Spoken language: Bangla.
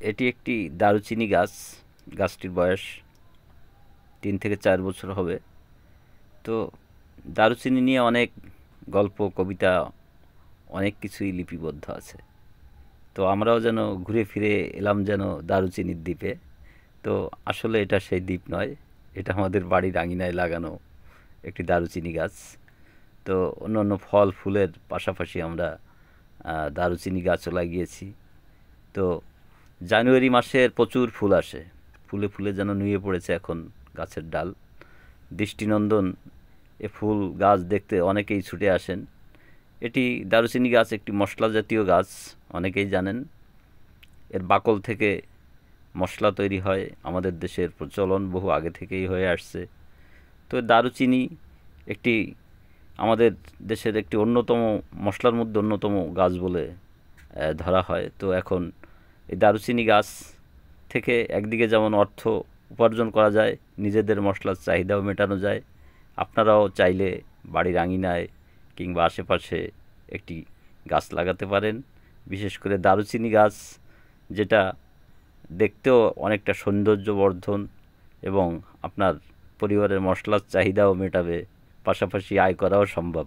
এটি একটি দারুচিনি গাছ। গাছটির বয়স 3 থেকে 4 বছর হবে। তো দারুচিনি নিয়ে অনেক গল্প, কবিতা, অনেক কিছুই লিপিবদ্ধ আছে। তো আমরাও যেন ঘুরে ফিরে এলাম যেন দারুচিনির দ্বীপে। তো আসলে এটা সেই দ্বীপ নয়, এটা আমাদের বাড়ির আঙিনায় লাগানো একটি দারুচিনি গাছ। তো অন্যান্য ফল ফুলের পাশাপাশি আমরা দারুচিনি গাছও লাগিয়েছি। তো জানুয়ারি মাসের প্রচুর ফুল আসে, ফুলে ফুলে যেন নুয়ে পড়েছে এখন গাছের ডাল। দৃষ্টিনন্দন এ ফুল গাছ দেখতে অনেকেই ছুটে আসেন। এটি দারুচিনি গাছ একটি মশলা জাতীয় গাছ, অনেকেই জানেন। এর বাকল থেকে মশলা তৈরি হয়, আমাদের দেশের প্রচলন বহু আগে থেকেই হয়ে আসছে। তো দারুচিনি একটি আমাদের দেশের একটি অন্যতম মশলার মধ্যে অন্যতম গাছ বলে ধরা হয়। তো এখন এই দারুচিনি গাছ থেকে একদিকে যেমন অর্থ উপার্জন করা যায়, নিজেদের মশলার চাহিদাও মেটানো যায়। আপনারাও চাইলে বাড়ির আঙিনায় কিংবা আশেপাশে একটি গাছ লাগাতে পারেন। বিশেষ করে দারুচিনি গাছ, যেটা দেখতেও অনেকটা সৌন্দর্যবর্ধন এবং আপনার পরিবারের মশলার চাহিদাও মেটাবে, পাশাপাশি আয় করাও সম্ভব।